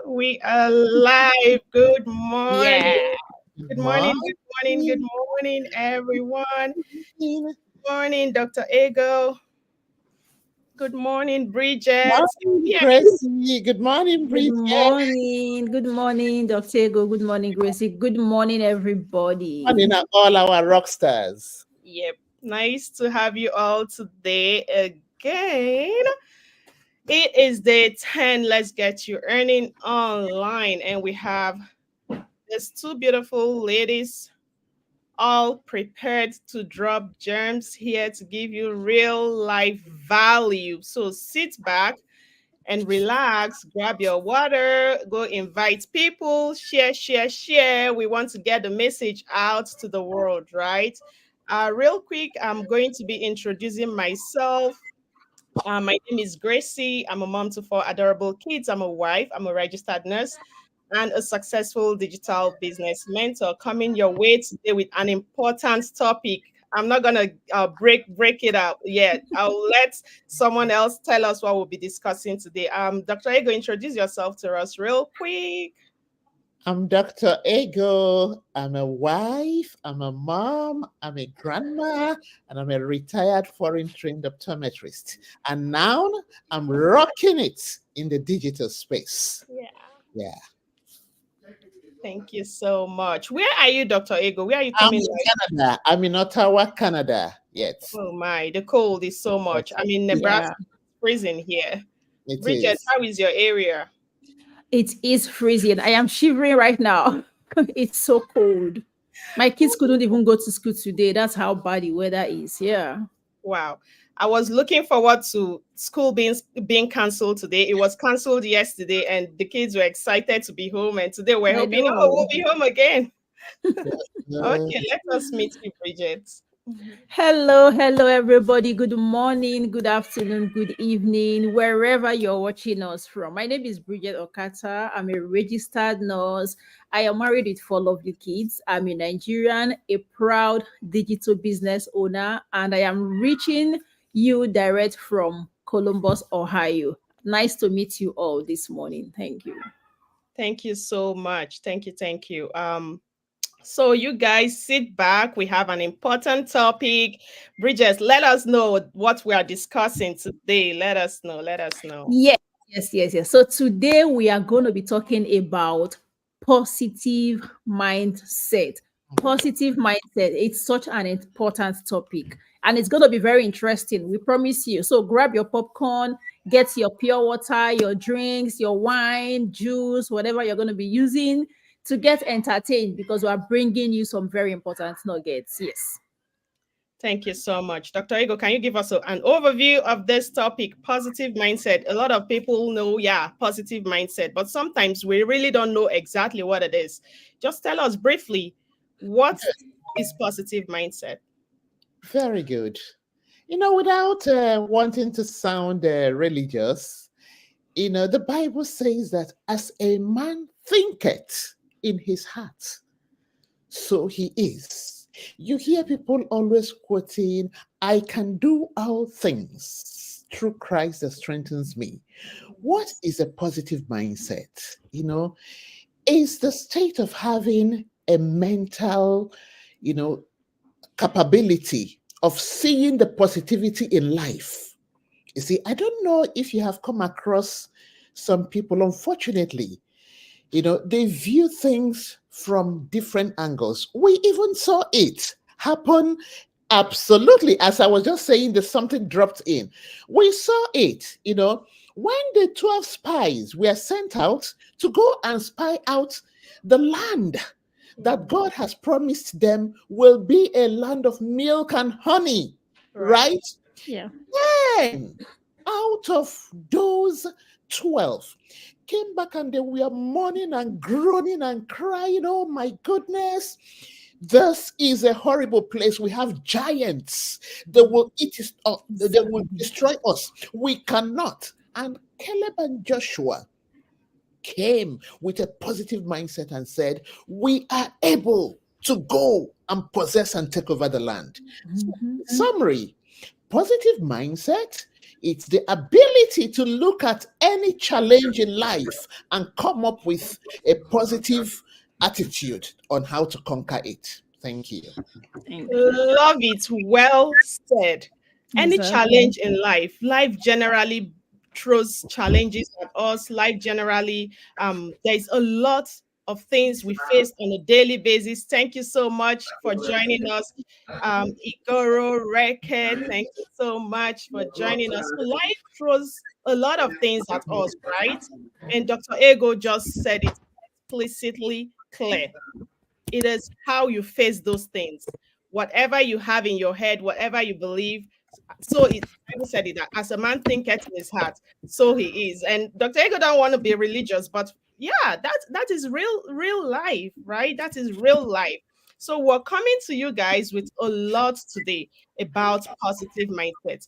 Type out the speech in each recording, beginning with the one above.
We are live. Good morning. Yeah. Good Morning. morning. Good morning. Good morning, everyone. Morning, Dr. Ego. Good morning, Bridget. Morning, Yeah. Gracie. Good morning, Good Bridget. morning. Good morning, Dr. Ego. Good morning, Gracie. Good morning, everybody. Morning, all our rock stars. Yep. Nice to have you all today again. It is day 10. Let's get you earning online. And we have these two beautiful ladies all prepared to drop germs here to give you real life value. So sit back and relax, grab your water, go invite people, share, share, share. We want to get the message out to the world, right? Real quick, I'm going to be introducing myself. My name is Gracie. I'm a mom to four adorable kids. I'm a wife. I'm a registered nurse and a successful digital business mentor. Coming your way today with an important topic. I'm not gonna break it up yet. I'll let someone else tell us what we'll be discussing today. Dr. Ego, introduce yourself to us real quick. I'm Dr. Ego. I'm a wife, I'm a mom, I'm a grandma, and I'm a retired foreign trained optometrist. And now I'm rocking it in the digital space. Yeah. Yeah. Thank you so much. Where are you, Dr. Ego? Where are you I'm coming in like? Canada. I'm in Ottawa, Canada. Yes, Oh my, the cold is so much. I'm in Yeah, Nebraska, freezing here. it Bridget, is. how is your area? it is freezing. I am shivering right now. It's so cold. My kids couldn't even go to school today. That's how bad the weather is. Yeah. Wow. I was looking forward to school being cancelled today. It was cancelled yesterday, and the kids were excited to be home. And today we're I hoping, oh, we'll know. be home again. Uh, Okay, let us meet you, Bridget. Hello, everybody. Good morning, good afternoon, good evening, wherever you're watching us from. My name is Bridget Okata. I'm a registered nurse. I am married with four lovely kids. I'm a Nigerian, a proud digital business owner, and I am reaching you direct from Columbus, Ohio. Nice to meet you all this morning. Thank you. Thank you so much. Thank you. Thank you. So you guys sit back. We have an important topic. Bridget, let us know what we are discussing today. Let us know. Let us know. Yes, yes. So today we are going to be talking about positive mindset. Positive mindset. It's such an important topic and it's going to be very interesting. We promise you. So grab your popcorn, get your pure water, your drinks, your wine, juice, whatever you're going to be using to get entertained because we are bringing you some very important nuggets. Yes. Thank you so much. Dr. Ego, can you give us an overview of this topic, positive mindset? A lot of people know, yeah, positive mindset, but sometimes we really don't know exactly what it is. Just tell us briefly, what is positive mindset? Very good. Without wanting to sound religious, the Bible says that as a man thinketh in his heart, so he is. You hear people always quoting, I can do all things through Christ that strengthens me. What is a positive mindset? Is the state of having a mental, you know, capability of seeing the positivity in life. You see, I don't know if you have come across some people, unfortunately, they view things from different angles. We even saw it happen absolutely. As I was just saying, there's something dropped in. We saw it, when the 12 spies were sent out to go and spy out the land that God has promised them will be a land of milk and honey, Right. right? Yeah. Then, out of those 12, came back and they were mourning and groaning and crying, oh my goodness, this is a horrible place. We have giants. They will eat us up. They will Exactly. destroy us. We cannot. And Caleb and Joshua came with a positive mindset and said, we are able to go and possess and take over the land. So, Mhm. summary, positive mindset, It's the ability to look at any challenge in life and come up with a positive attitude on how to conquer it. Thank you. Thank you. Love it. Well said. Any Exactly. challenge in life, life generally throws challenges at us. Life generally, there's a lot of things we face on a daily basis. Thank you so much for joining us. Igoro, Reke, thank you so much for joining us. So life throws a lot of things at us, right? And Dr. Ego just said it explicitly clear. It is how you face those things. Whatever you have in your head, whatever you believe. So it Bible said it that as a man thinketh in his heart, so he is. And Dr. Ego don't want to be religious, but yeah, that is real life, right? That is real life. So we're coming to you guys with a lot today about positive mindset.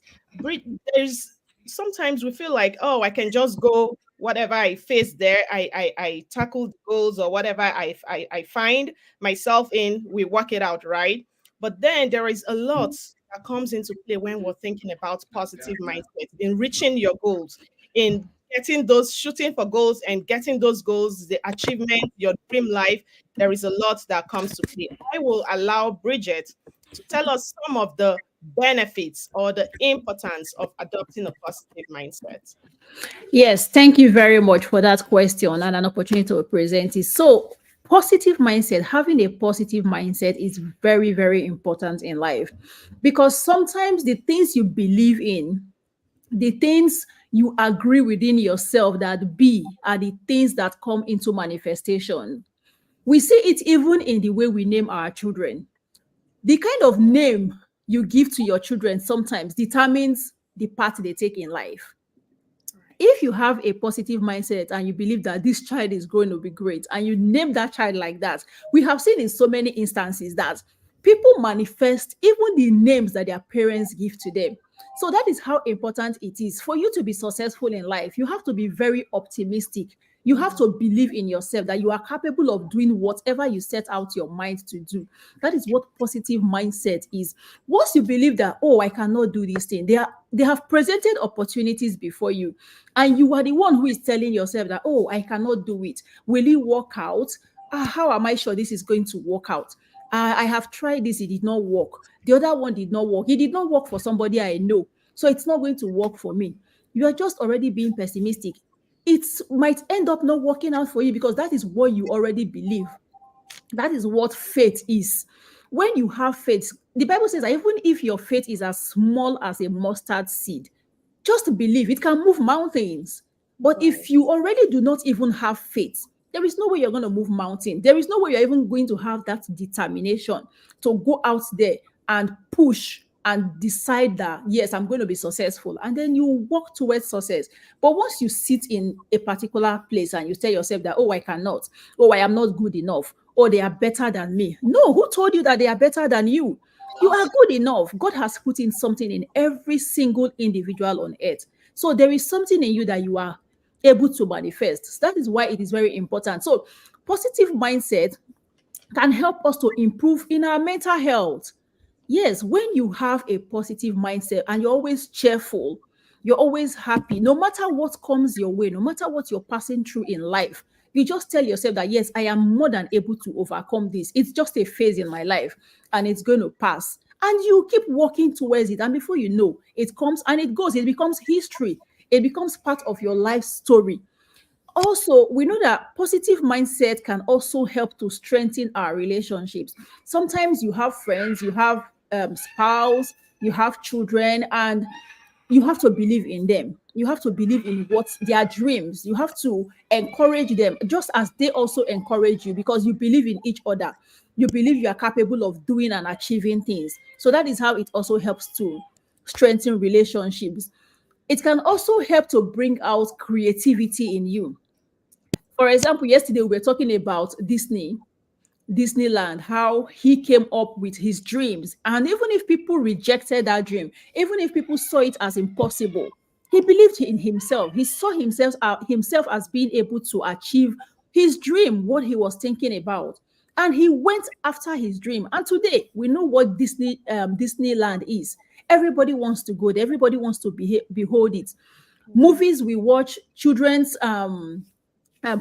There's sometimes we feel like, oh, I can just go whatever I face there, I tackle the goals or whatever I find myself in, we work it out, right? But then there is a lot that comes into play when we're thinking about positive mindset in reaching your goals, in getting those shooting for goals and getting those goals, the achievement, your dream life. There is a lot that comes to play. I will allow Bridget to tell us some of the benefits or the importance of adopting a positive mindset. Yes, thank you very much for that question and an opportunity to present it. So, positive mindset, having a positive mindset is very, very important in life because sometimes the things you believe in, the things you agree within yourself that be are the things that come into manifestation. We see it even in the way we name our children. The kind of name you give to your children sometimes determines the path they take in life. If you have a positive mindset and you believe that this child is going to be great and you name that child like that, we have seen in so many instances that people manifest even the names that their parents give to them. So that is how important it is for you to be successful in life. You have to be very optimistic. You have to believe in yourself that you are capable of doing whatever you set out your mind to do. That is what positive mindset is. Once you believe that, oh, I cannot do this thing, they have presented opportunities before you, and you are the one who is telling yourself that, oh, I cannot do it. Will it work out? How am I sure this is going to work out? I have tried this, it did not work. The other one did not work. It did not work for somebody I know. So it's not going to work for me. You are just already being pessimistic. It might end up not working out for you because that is what you already believe. That is what faith is. When you have faith, the Bible says that even if your faith is as small as a mustard seed, just believe it can move mountains. But Right. if you already do not even have faith, there is no way you're going to move mountain. There is no way you're even going to have that determination to go out there and push and decide that, yes, I'm going to be successful. And then you walk towards success. But once you sit in a particular place and you tell yourself that, oh, I cannot, oh, I am not good enough, oh, they are better than me. No, who told you that they are better than you? You are good enough. God has put in something in every single individual on earth. So there is something in you that you are able to manifest. That is why it is very important. So positive mindset can help us to improve in our mental health. Yes, when you have a positive mindset and you're always cheerful, you're always happy, no matter what comes your way, no matter what you're passing through in life, you just tell yourself that, yes, I am more than able to overcome this. It's just a phase in my life and it's going to pass. And you keep working towards it. And before you know, it comes and it goes, it becomes history, it becomes part of your life story. Also, we know that positive mindset can also help to strengthen our relationships. Sometimes you have friends, you have spouse, you have children, and you have to believe in them. You have to believe in what their dreams. You have to encourage them just as they also encourage you because you believe in each other. You believe you are capable of doing and achieving things. So that is how it also helps to strengthen relationships. It can also help to bring out creativity in you. For example, yesterday we were talking about Disneyland, how he came up with his dreams. And even if people rejected that dream, even if people saw it as impossible, he believed in himself. He saw himself as being able to achieve his dream, what he was thinking about. and he went after his dream. And today we know what Disneyland is. Everybody wants to go there. Everybody wants to behold it. Movies we watch, children's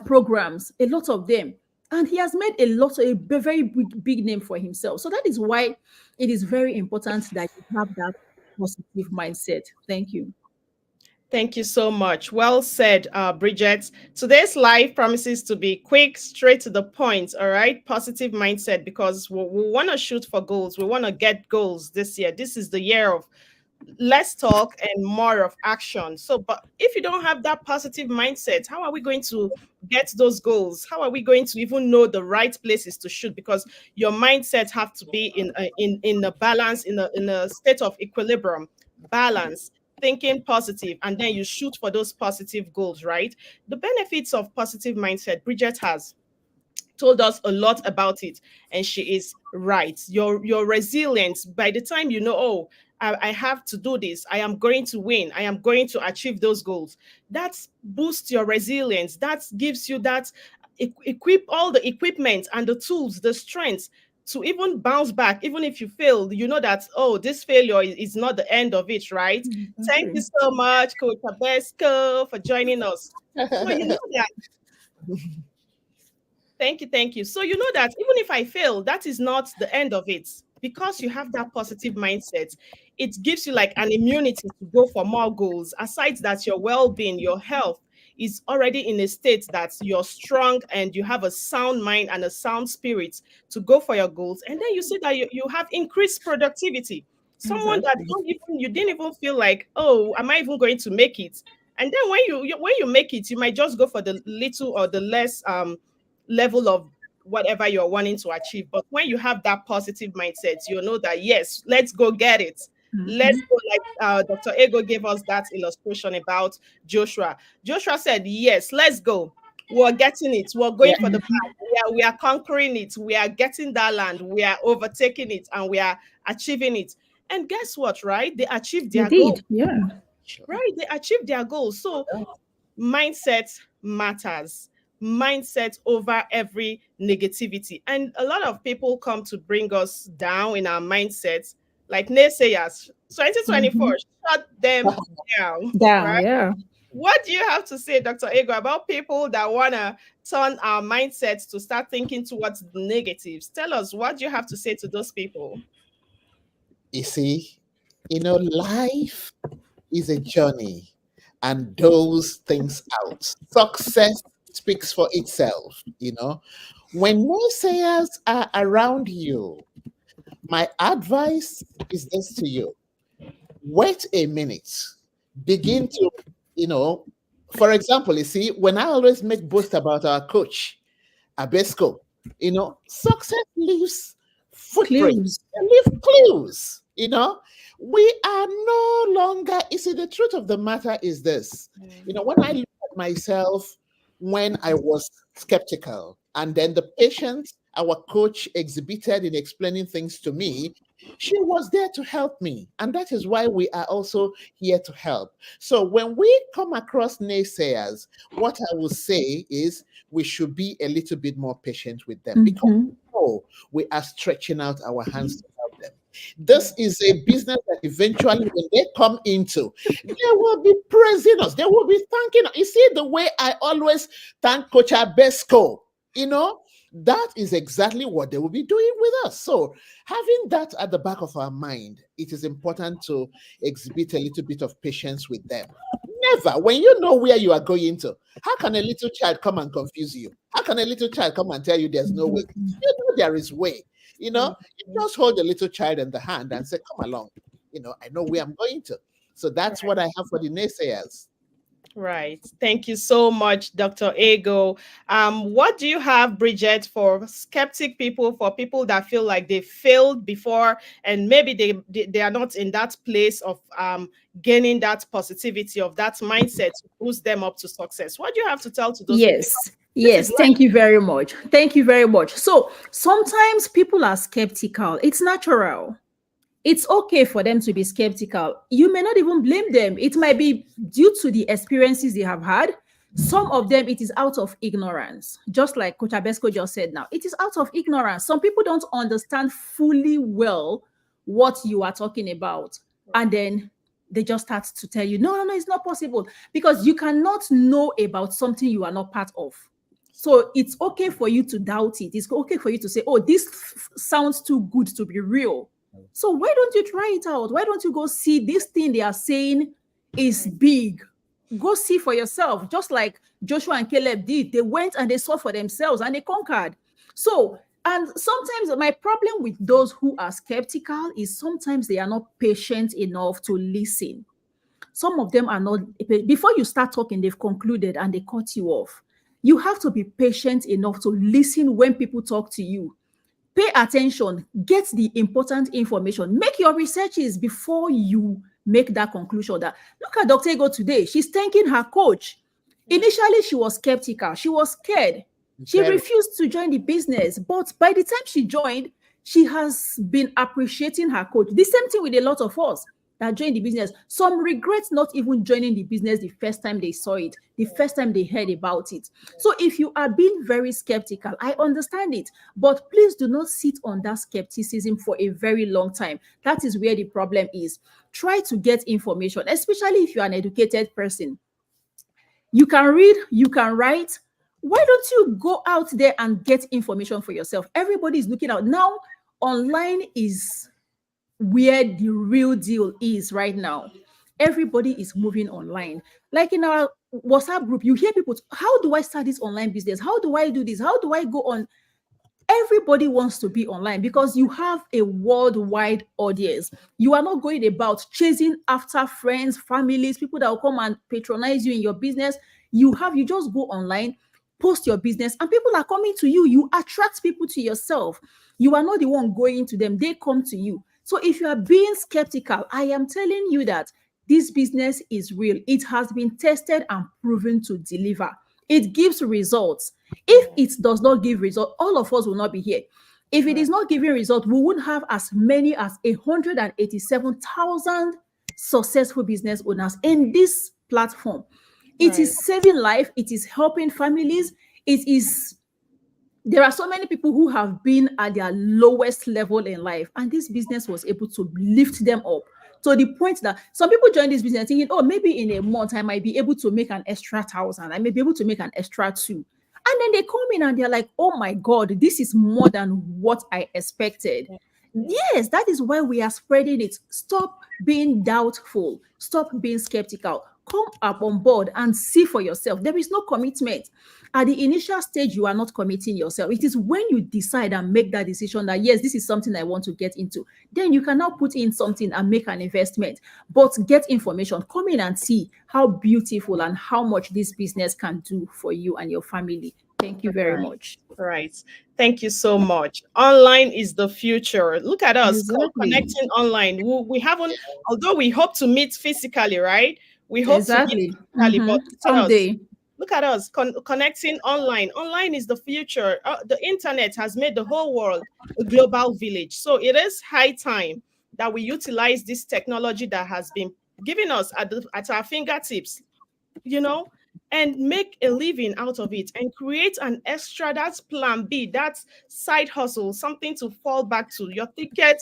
programs, a lot of them. And he has made a very big name for himself. So that is why it is very important that you have that positive mindset. Thank you. Thank you so much. Well said, Bridget. Today's live promises to be quick, straight to the point. All right. Positive mindset, because we want to shoot for goals. We want to get goals this year. This is the year of less talk and more of action. So, but if you don't have that positive mindset, how are we going to get those goals? How are we going to even know the right places to shoot? Because your mindset have to be in a balance, in a state of equilibrium, balance, thinking positive, and then you shoot for those positive goals, right? The benefits of positive mindset, Bridget has told us a lot about it, and she is right. Your resilience, by the time you know, oh, I have to do this, I am going to win, I am going to achieve those goals, that boosts your resilience, that gives you that equip all the equipment and the tools, the strength to even bounce back. Even if you fail, you know that, oh, this failure is not the end of it, right? Thank you so much, Coach Abesco, for joining us. So you know that. Thank you, thank you. So you know that even if I fail, that is not the end of it. Because you have that positive mindset, it gives you like an immunity to go for more goals. Aside that, your well-being, your health is already in a state that you're strong and you have a sound mind and a sound spirit to go for your goals. And then you see that you have increased productivity. Someone that you didn't even feel like, oh, am I even going to make it? And then when you make it, you might just go for the little or the less level of whatever you're wanting to achieve. But when you have that positive mindset, you know that, yes, let's go get it. Let's go, like Dr. Ego gave us that illustration about Joshua. Joshua said, yes, let's go. We're getting it. We're going for the bag. We are conquering it. We are getting that land. We are overtaking it, and we are achieving it. And guess what, right? They achieved their goal. Yeah. Right. They achieved their goals. So mindset matters. Mindset over every negativity. And a lot of people come to bring us down in our mindsets, like naysayers. 2024, shut them down. Down, Right? yeah. What do you have to say, Dr. Ego, about people that want to turn our mindsets to start thinking towards the negatives? Tell us, what do you have to say to those people? You see, life is a journey, and those things out. Success speaks for itself. When naysayers are around you, my advice is this to you: wait a minute, begin to, for example, you see, when I always make boast about our coach, Abesco, success leaves footprints, leave clues. We are no longer, you see, the truth of the matter is this. When I look at myself when I was skeptical, and then the patience our coach exhibited in explaining things to me, she was there to help me. And that is why we are also here to help. So when we come across naysayers, what I will say is we should be a little bit more patient with them, because we are stretching out our hands to help them. This is a business that eventually, when they come into, they will be praising us. They will be thanking us. You see, the way I always thank Coach Abesco, that is exactly what they will be doing with us. So having that at the back of our mind, it is important to exhibit a little bit of patience with them. Never, when you know where you are going to, how can a little child come and confuse you? How can a little child come and tell you there's no way? You know there is way. You just hold the little child in the hand and say, come along. I know where I'm going to. So that's what I have for the naysayers. Right. Thank you so much, Dr. Ego. What do you have, Bridget, for skeptic people, for people that feel like they failed before and maybe they are not in that place of gaining that positivity, of that mindset to boost them up to success? What do you have to tell to those people? Yes, thank you very much. Thank you very much. So sometimes people are skeptical. It's natural. It's okay for them to be skeptical. You may not even blame them. It might be due to the experiences they have had. Some of them, it is out of ignorance. Just like Coach Abesco just said now, it is out of ignorance. Some people don't understand fully well what you are talking about. And then they just start to tell you, no, no, no, it's not possible. Because you cannot know about something you are not part of. So it's okay for you to doubt it. It's okay for you to say, oh, this sounds too good to be real. So why don't you try it out? Why don't you go see this thing they are saying is big? Go see for yourself, just like Joshua and Caleb did. They went and they saw for themselves and they conquered. So, and sometimes my problem with those who are skeptical is sometimes they are not patient enough to listen. Some of them are not, before you start talking, they've concluded and they cut you off. You have to be patient enough to listen when people talk to you. Pay attention, get the important information, make your researches before you make that conclusion. That look at Dr. Ego today, she's thanking her coach. Initially, she was skeptical, she was scared, she refused to join the business. But by the time she joined, she has been appreciating her coach. The same thing with a lot of us that joined the business. Some regret not even joining the business the first time they saw it, the first time they heard about it. So if you are being very skeptical, I understand it, but please do not sit on that skepticism for a very long time. That is where the problem is. Try to get information, especially if you are an educated person. You can read, you can write. Why don't you go out there and get information for yourself? Everybody is looking out. Now, online is where the real deal is right now. Everybody is moving online. Like in our WhatsApp group, you hear people, how do I start this online business? How do I do this? How do I go on? Everybody wants to be online because you have a worldwide audience. You are not going about chasing after friends, families, people that will come and patronize you in your business. You just go online, post your business, and people are coming to you. You attract people to yourself. You are not the one going to them. They come to you. So if you are being skeptical, I am telling you that this business is real. It has been tested and proven to deliver. It gives results. If it does not give results, all of us will not be here. If it is not giving results, we would have as many as 187,000 successful business owners in this platform. It is saving life. It is helping families. There are so many people who have been at their lowest level in life, and this business was able to lift them up to the point that some people join this business thinking, oh, maybe in a month I might be able to make an extra 1,000. I may be able to make an extra 2. And then they come in and they're like, oh my God, this is more than what I expected. Yes, that is why we are spreading it. Stop being doubtful. Stop being skeptical. Come up on board and see for yourself. There is no commitment. At the initial stage, you are not committing yourself. It is when you decide and make that decision that, yes, this is something I want to get into. Then you can now put in something and make an investment. But get information. Come in and see how beautiful and how much this business can do for you and your family. Thank you very much. Right. Thank you so much. Online is the future. Look at us Exactly. connecting online. We haven't, although we hope to meet physically, right? We hope to meet Exactly. physically, but look at us. Someday. Look at us connecting online. Online is the future. The internet has made the whole world a global village. So it is high time that we utilize this technology that has been given us at our fingertips, and make a living out of it and create an extra, that's plan B, that's side hustle, something to fall back to. Your ticket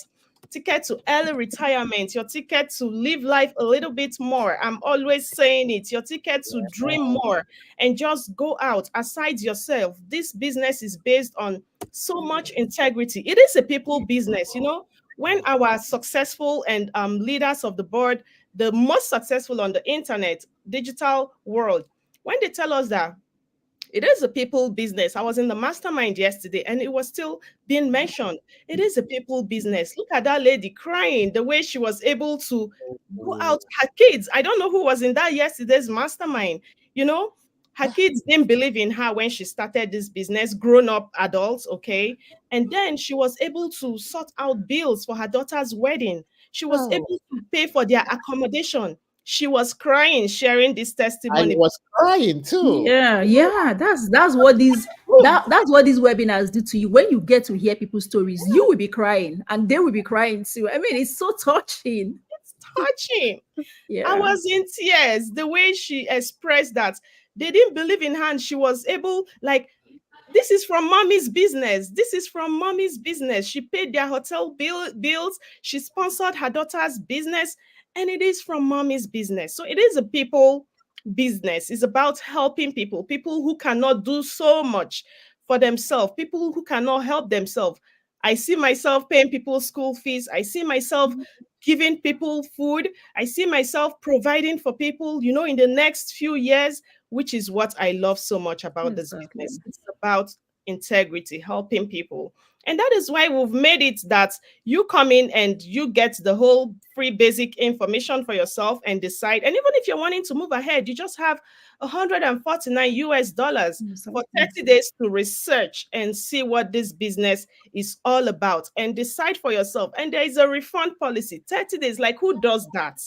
to early retirement, your ticket to live life a little bit more. I'm always saying it, your ticket to dream more and just go out aside yourself. This business is based on so much integrity. It is a people business, when our successful and leaders of the board, the most successful on the internet, digital world, when they tell us that it is a people business. I was in the mastermind yesterday and it was still being mentioned. It is a people business. Look at that lady crying, the way she was able to go out. Her kids, I don't know who was in that yesterday's mastermind. Her kids didn't believe in her when she started this business, grown up adults, okay? And then she was able to sort out bills for her daughter's wedding. She was able to pay for their accommodation. She was crying, sharing this I testimony. was crying too. Yeah. That's what these webinars do to you. When you get to hear people's stories, you will be crying and they will be crying too. I mean, it's so touching. Touching. Yeah. I was in tears the way she expressed that They didn't believe in her, and she was able, like, this is from mommy's business. This is from mommy's business. She paid their hotel bills. She sponsored her daughter's business, and it is from mommy's business. So it is a people business. It's about helping people who cannot do so much for themselves, people who cannot help themselves. I see myself paying people's school fees. I see myself giving people food. I see myself providing for people, in the next few years, which is what I love so much about this Exactly. business. It's about integrity, helping people. And that is why we've made it that you come in and you get the whole free basic information for yourself and decide. And even if you're wanting to move ahead, you just have $149 for Exactly. 30 days to research and see what this business is all about and decide for yourself. And there is a refund policy, 30 days. Like, who does that?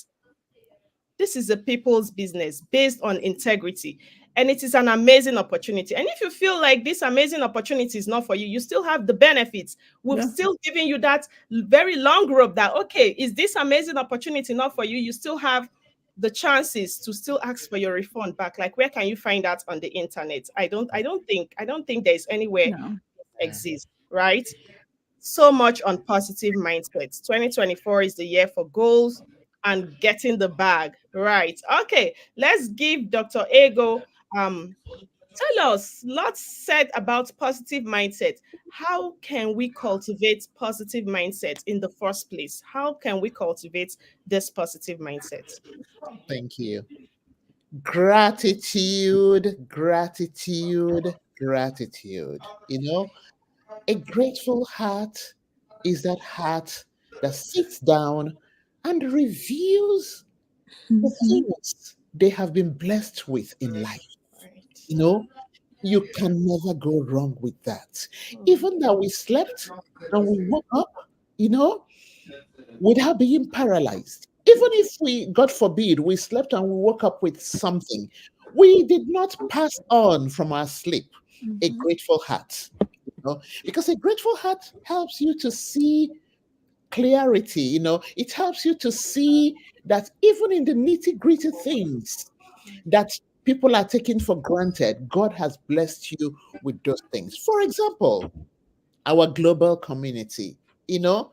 This is a people's business based on integrity. And it is an amazing opportunity. And if you feel like this amazing opportunity is not for you, you still have the benefits. We've Yeah. still given you that very long rope that, okay, is this amazing opportunity not for you? You still have the chances to still ask for your refund back. Like, where can you find that on the internet? I don't think there's anywhere No. it exists, right? So much on positive mindsets. 2024 is the year for goals and getting the bag. Right. Okay. Let's give Dr. Ego tell us lots said about positive mindset. How can we cultivate positive mindset in the first place? How can we cultivate this positive mindset? Thank you. Gratitude, gratitude, gratitude. A grateful heart is that heart that sits down and reviews the Mhm. things they have been blessed with in life. You Right. know, you can never go wrong with that. Mm. Even that we slept and we woke up, you know, without being paralyzed. Even if we, God forbid, we slept and we woke up with something, we did not pass on from our sleep a Mhm. grateful heart. Because a grateful heart helps you to see clarity. It helps you to see that even in the nitty gritty things that people are taking for granted, God has blessed you with those things. For example, our global community. You know,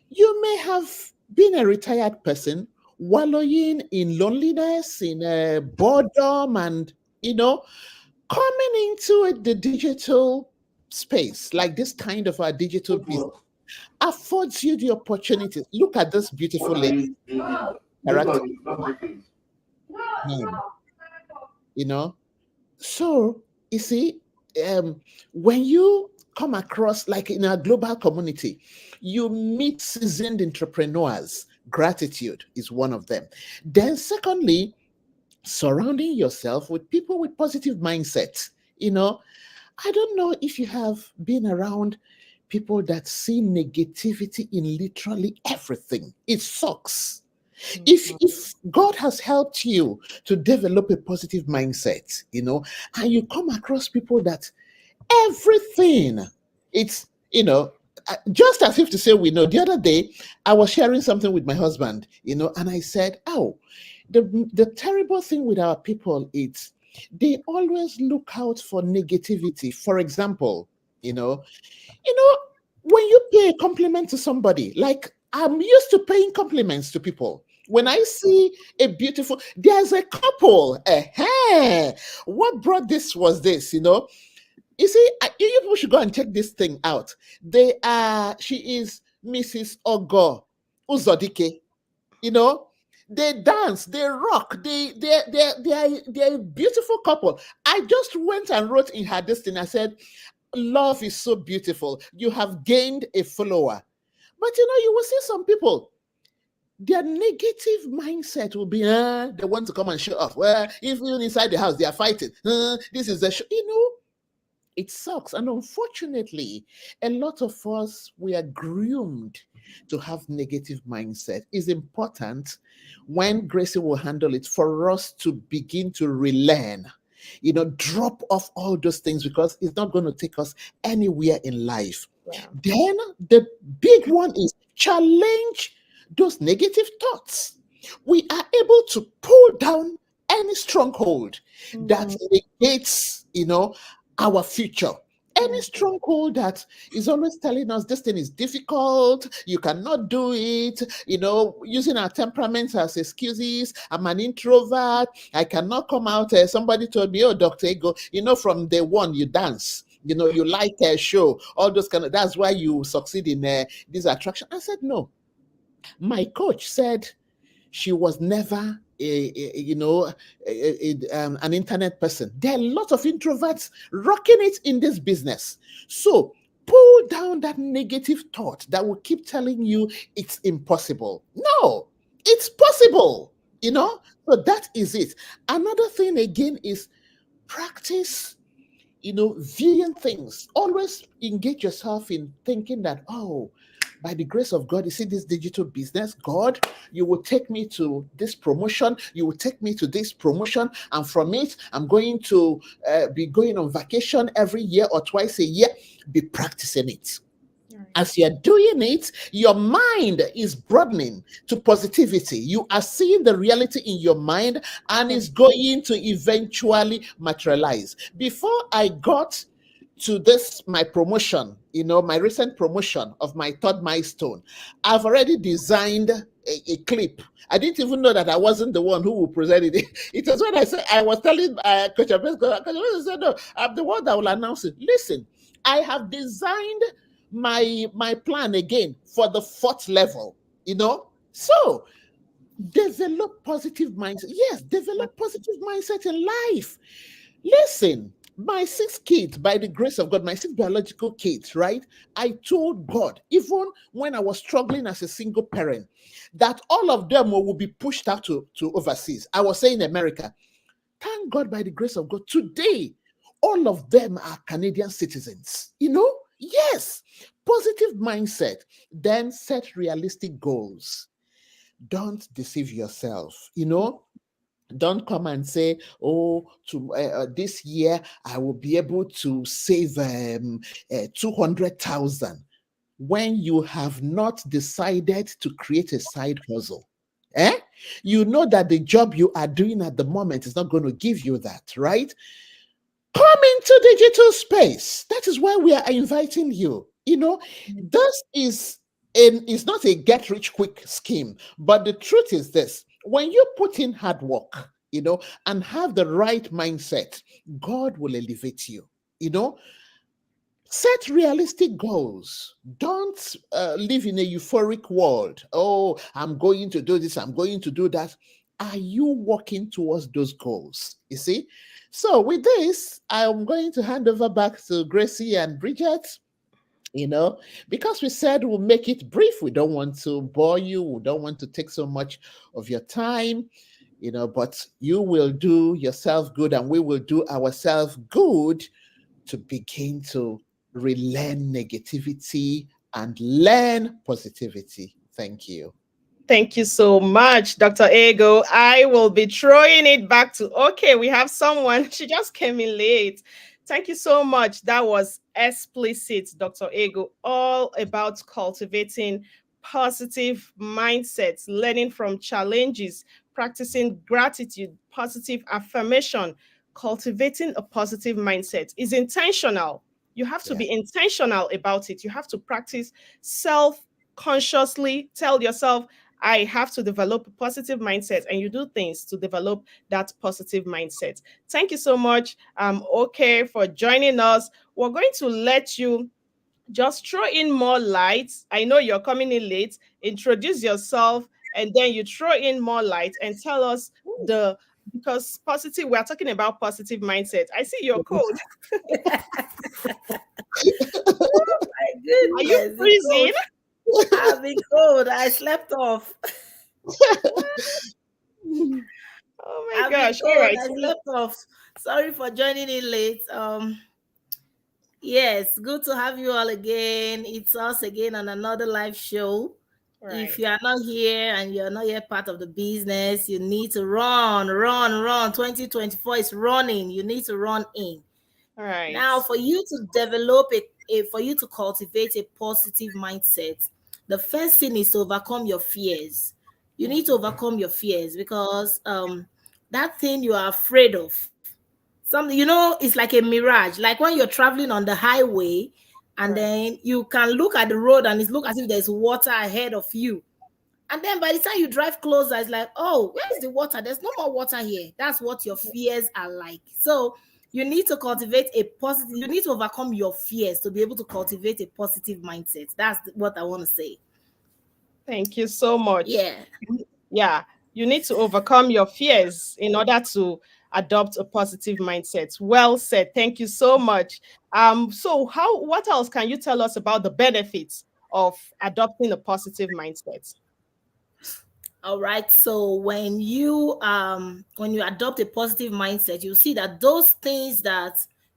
you may have been a retired person wallowing in loneliness, in boredom, and coming into the digital space, like this kind of a digital business, affords you the opportunity. Look at this beautiful lady character. Hmm, You know, so you see, um, when you come across, like in a global community, you meet seasoned entrepreneurs. Gratitude is one of them. Then, secondly, surrounding yourself with people with positive mindsets. You know, I don't know if you have been around people that see negativity in literally everything. It sucks. If God has helped you to develop a positive mindset, and you come across people that everything, it's just as if to say we know. The other day, I was sharing something with my husband, and I said, "Oh, the terrible thing with our people is they always look out for negativity. For example, you know, you know, when you pay a compliment to somebody, like I'm used to paying compliments to people. When I see a beautiful, there's a couple. What brought this was this, You see, you people should go and check this thing out. She is Mrs. Ogo Uzodike. You know, they dance, they rock, they're a beautiful couple. I just went and wrote in her this thing. I said, love is so beautiful. You have gained a follower. But you will see some people, their negative mindset will be, they want to come and show off. Well, even inside the house, they are fighting. This is a show. It sucks. And unfortunately, a lot of us, we are groomed to have negative mindset. It's important when Gracie will handle it for us to begin to relearn, drop off all those things because it's not going to take us anywhere in life. Yeah. Then the big one is challenge those negative thoughts. We are able to pull down any stronghold that Mm. negates, our future. Any stronghold that is always telling us this thing is difficult, you cannot do it, using our temperaments as excuses. I'm an introvert, I cannot come out. Somebody told me, oh, Dr. Ego, from day one you dance. You like a show, all those that's why you succeed in this attraction. I said, no. My coach said she was never an internet person. There are lots of introverts rocking it in this business. So pull down that negative thought that will keep telling you it's impossible. No, it's possible. So that is it. Another thing again is practice, viewing things. Always engage yourself in thinking that, oh, by the grace of God, you see this digital business, God, you will take me to this promotion, you will take me to this promotion, and from it, I'm going to be going on vacation every year or twice a year. Be practicing it. As you're doing it, your mind is broadening to positivity. You are seeing the reality in your mind, and it's going to eventually materialize. Before I got to this, my promotion, my recent promotion of my third milestone, I've already designed a clip. I didn't even know that I wasn't the one who will present it. It was when I was telling Coach Abes, Coach Abes said, no, I'm the one that will announce it. Listen, I have designed my plan again for the fourth level, So develop positive mindset. Yes, develop positive mindset in life. Listen, my 6 kids, by the grace of God, my 6 biological kids, right? I told God, even when I was struggling as a single parent, that all of them will be pushed out to overseas. I was saying America. Thank God, by the grace of God, today, all of them are Canadian citizens. Yes, positive mindset. Then set realistic goals. Don't deceive yourself. Don't come and say, oh, this year I will be able to save 200,000 when you have not decided to create a side hustle. You know that the job you are doing at the moment is not going to give you that, right? Come into digital space. That is why we are inviting you. This is not a get rich quick scheme, but the truth is this: when you put in hard work, and have the right mindset, God will elevate you. Set realistic goals. Don't live in a euphoric world. Oh, I'm going to do this, I'm going to do that. Are you working towards those goals? You see? So, with this, I'm going to hand over back to Gracie and Bridget. Because we said we'll make it brief. We don't want to bore you, we don't want to take so much of your time, but you will do yourself good and we will do ourselves good to begin to relearn negativity and learn positivity. Thank you. Thank you so much, Dr. Ego. I will be throwing it back to, okay, we have someone. She just came in late. Thank you so much. That was explicit, Dr. Ego, all about cultivating positive mindsets, learning from challenges, practicing gratitude, positive affirmation. Cultivating a positive mindset is intentional. You have to Yeah. be intentional about it. You have to practice self consciously, tell yourself, I have to develop a positive mindset, and you do things to develop that positive mindset. Thank you so much, okay, for joining us. We're going to let you just throw in more lights. I know you're coming in late. Introduce yourself, and then you throw in more light and tell us because positive, we are talking about positive mindset. I see your code. My Are you goodness, it's freezing? cold. I've been cold. I slept off. Oh my I've been gosh. All cold. right. I slept off. Sorry for joining in late. Yes, good to have you all again. It's us again on another live show. If Right. you are not here and you're not yet part of the business, you need to run, run, run. 2024 is running. You need to run in. All right. Now, for you to develop for you to cultivate a positive mindset, the first thing is to overcome your fears. You need to overcome your fears because that thing you are afraid of, something, it's like a mirage. Like when you're traveling on the highway and Right. then you can look at the road and it looks as if there's water ahead of you. And then by the time you drive closer, it's like, oh, where's the water? There's no more water here. That's what your fears are like. So you need to cultivate a positive, you need to overcome your fears to be able to cultivate a positive mindset. That's what I want to say. Thank you so much. Yeah. Yeah, you need to overcome your fears in order to adopt a positive mindset. Well said. Thank you so much. So what else can you tell us about the benefits of adopting a positive mindset? All right. So when you adopt a positive mindset, you see that those things that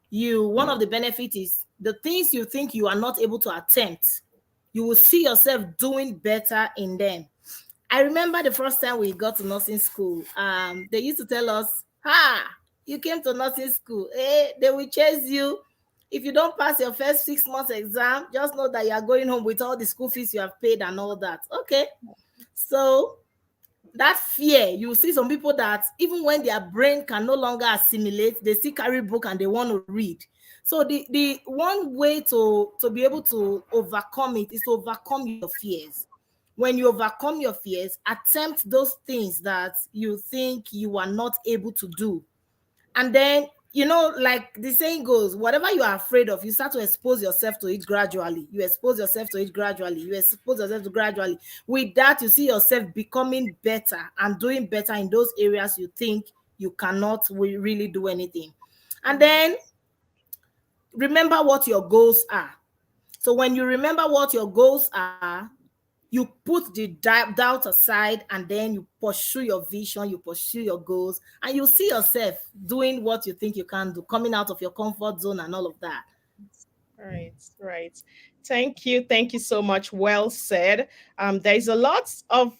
you one of the benefits is the things you think you are not able to attempt, you will see yourself doing better in them. I remember the first time we got to nursing school. They used to tell us, you came to nursing school. They will chase you. If you don't pass your first 6 months exam, just know that you are going home with all the school fees you have paid and all that. Okay. So that fear, you see some people that even when their brain can no longer assimilate, they still carry book and they want to read. So the one way to be able to overcome it is to overcome your fears. When you overcome your fears, attempt those things that you think you are not able to do. And then, like the saying goes, whatever you are afraid of, you start to expose yourself to it gradually. You expose yourself to it gradually. You expose yourself to gradually. With that, you see yourself becoming better and doing better in those areas you think you cannot really do anything. And then remember what your goals are. So when you remember what your goals are, you put the doubt aside and then you pursue your vision, you pursue your goals, and you see yourself doing what you think you can do, coming out of your comfort zone and all of that. Right, right. Thank you. Thank you so much. Well said. There's a lot of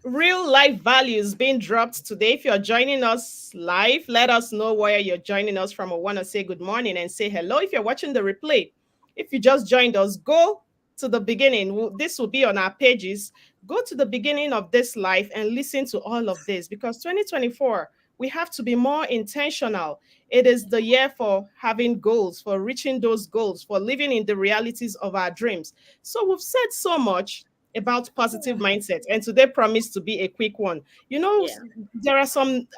real life values being dropped today. If you're joining us live, let us know where you're joining us from. I want to say good morning and say hello. If you're watching the replay, if you just joined us, go to the beginning. This will be on our pages. Go to the beginning of this live and listen to all of this because 2024, we have to be more intentional. It is the year for having goals, for reaching those goals, for living in the realities of our dreams. So we've said so much about positive mindset, and today promised to be a quick one. You know, Yeah. there are some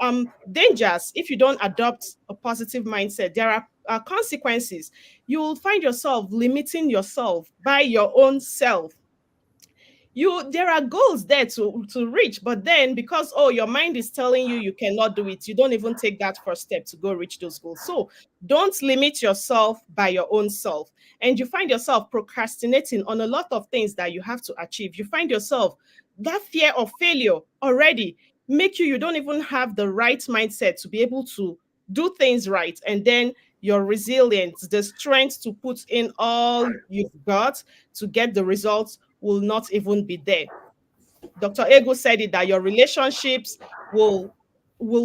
dangers if you don't adopt a positive mindset. There are consequences. You will find yourself limiting yourself by your own self. There are goals there to reach, but then because your mind is telling you cannot do it, you don't even take that first step to go reach those goals. So don't limit yourself by your own self, and you find yourself procrastinating on a lot of things that you have to achieve. You find yourself, that fear of failure already make you don't even have the right mindset to be able to do things right. And then your resilience, the strength to put in all you've got to get the results, will not even be there. Dr. Ego said it, that your relationships will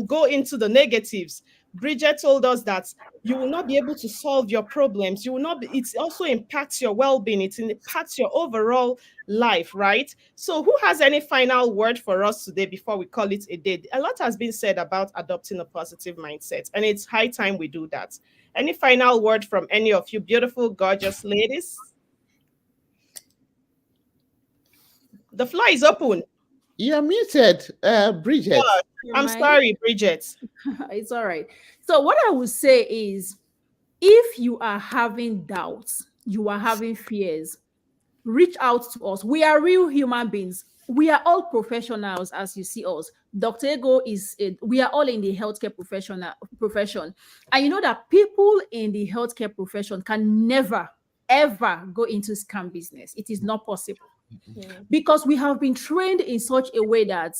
go into the negatives. Bridget told us that you will not be able to solve your problems. You will not be, it also impacts your well-being. It impacts your overall life, right? So who has any final word for us today before we call it a day? A lot has been said about adopting a positive mindset, and it's high time we do that. Any final word from any of you beautiful, gorgeous ladies? The floor is open. You're muted, Bridget. Gosh, Am I'm I? sorry, Bridget. It's all right. So what I would say is, if you are having doubts, you are having fears, reach out to us. We are real human beings. We are all professionals, as you see us. Dr. Ego we are all in the healthcare profession. And you know that people in the healthcare profession can never, ever go into scam business. It is not possible Yeah. because we have been trained in such a way that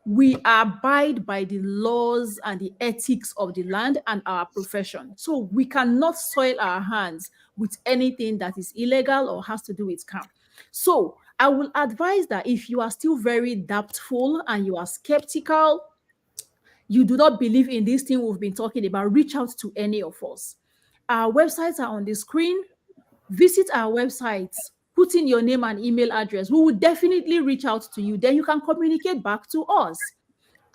we abide by the laws and the ethics of the land and our profession. So we cannot soil our hands with anything that is illegal or has to do with scam. So I will advise that if you are still very doubtful and you are skeptical, you do not believe in this thing we've been talking about, reach out to any of us. Our websites are on the screen. Visit our websites, put in your name and email address. We will definitely reach out to you. Then you can communicate back to us.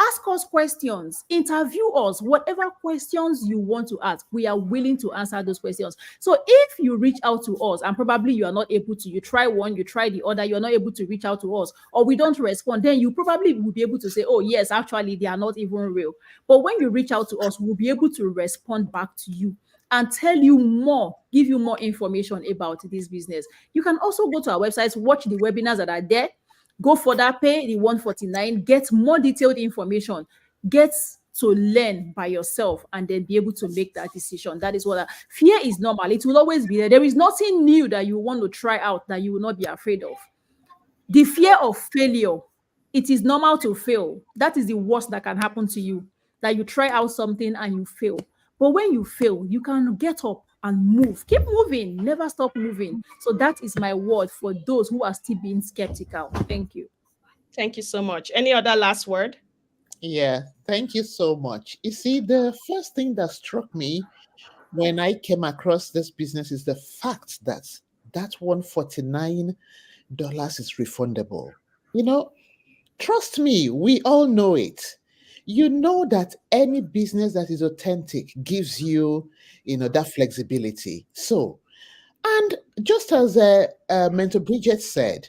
Ask us questions, interview us, whatever questions you want to ask, we are willing to answer those questions. So if you reach out to us and probably you are not able to, you try one, you try the other, you're not able to reach out to us, or we don't respond, then you probably will be able to say, oh yes, actually they are not even real. But when you reach out to us, we'll be able to respond back to you and tell you more, give you more information about this business. You can also go to our website, watch the webinars that are there, go for that, pay the 149, get more detailed information, get to learn by yourself, and then be able to make that decision. That is fear is normal. It will always be there. There is nothing new that you want to try out that you will not be afraid of. The fear of failure, it is normal to fail. That is the worst that can happen to you, that you try out something and you fail. But when you fail, you can get up and move. Keep moving. Never stop moving. So that is my word for those who are still being skeptical. Thank you. Thank you so much. Any other last word? Yeah, thank you so much. You see, the first thing that struck me when I came across this business is the fact that that $149 is refundable. You know, trust me, we all know it. You know that any business that is authentic gives you, that flexibility. So, and just as Mentor Bridget said,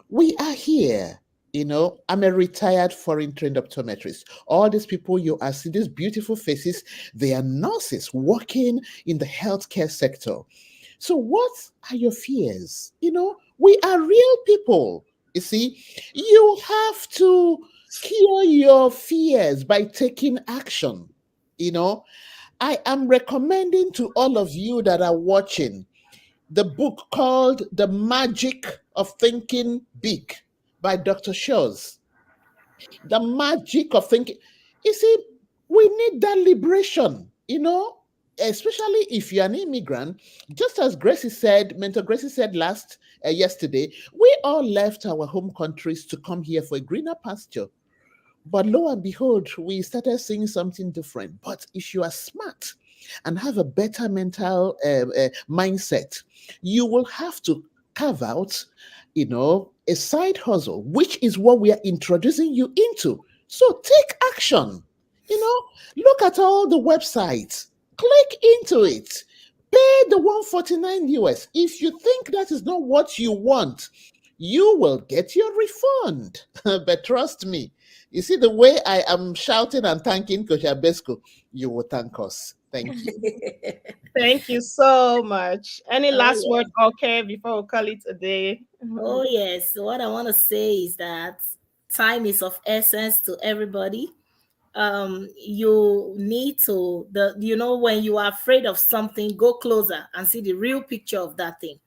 we are here. I'm a retired foreign trained optometrist. All these people you are seeing, these beautiful faces, they are nurses working in the healthcare sector. So, what are your fears? We are real people. You see, you have to cure your fears by taking action. I am recommending to all of you that are watching the book called The Magic of Thinking Big by Dr. Shows. The magic of thinking. You see, we need that liberation, especially if you're an immigrant. Just as Mentor Gracie said yesterday, we all left our home countries to come here for a greener pasture. But lo and behold, we started seeing something different. But if you are smart and have a better mental mindset, you will have to carve out, a side hustle, which is what we are introducing you into. So take action. Look at all the websites, click into it, pay the 149 US. If you think that is not what you want, you will get your refund. But trust me, you see the way I am shouting and thanking Coach Abesco, you will thank us. Thank you. Thank you so much. Any Oh last yeah. word, okay, before we call it a day? Oh yes. What I want to say is that time is of essence to everybody. You need to when you are afraid of something, go closer and see the real picture of that thing.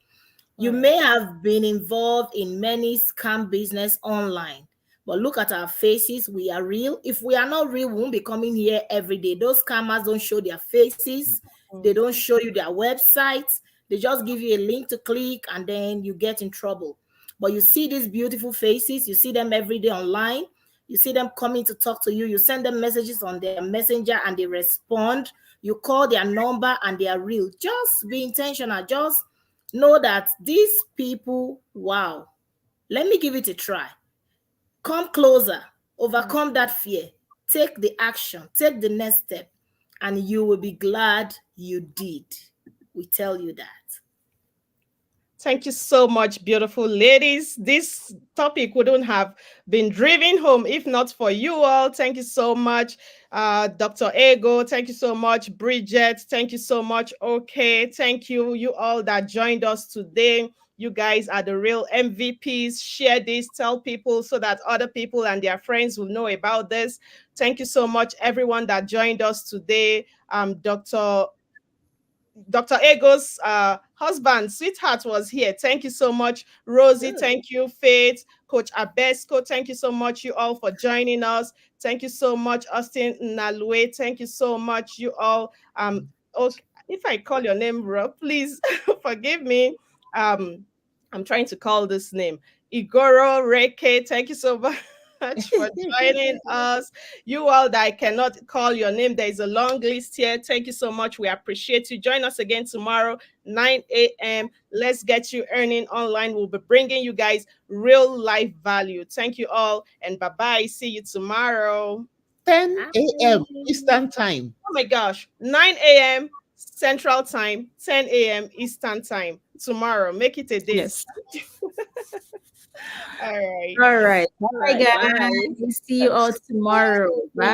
You may have been involved in many scam business online, but look at our faces. We are real. If we are not real, we won't be coming here every day. Those scammers don't show their faces. They don't show you their websites. They just give you a link to click and then you get in trouble. But you see these beautiful faces. You see them every day online. You see them coming to talk to you. You send them messages on their messenger and they respond. You call their number and they are real. Just be intentional. Just know that these people, wow, let me give it a try. Come closer, overcome that fear, take the action, take the next step, and you will be glad you did. We tell you that. Thank you so much, beautiful ladies. This topic wouldn't have been driven home if not for you all. Thank you so much, Dr. Ego. Thank you so much, Bridget. Thank you so much, okay. Thank you, you all that joined us today. You guys are the real MVPs. Share this, tell people so that other people and their friends will know about this. Thank you so much, everyone that joined us today. Dr. Ego's husband, sweetheart, was here. Thank you so much, Rosie. Good. Thank you, Faith, Coach Abesco. Thank you so much, you all, for joining us. Thank you so much, Austin Nalwe. Thank you so much, you all. Okay, if I call your name wrong, please forgive me. I'm trying to call this name. Igoro Reke. Thank you so much for joining us. You all that I cannot call your name, there is a long list here. Thank you so much. We appreciate you. Join us again tomorrow, 9 a.m. Let's Get You Earning Online. We'll be bringing you guys real life value. Thank you all, and bye-bye. See you tomorrow. 10 a.m. Bye. Eastern Time. Oh my gosh, 9 a.m. Central Time, 10 a.m. Eastern Time tomorrow. Make it a date. Yes. All right. All right. All Bye, right, bye. guys. See you all tomorrow. Bye.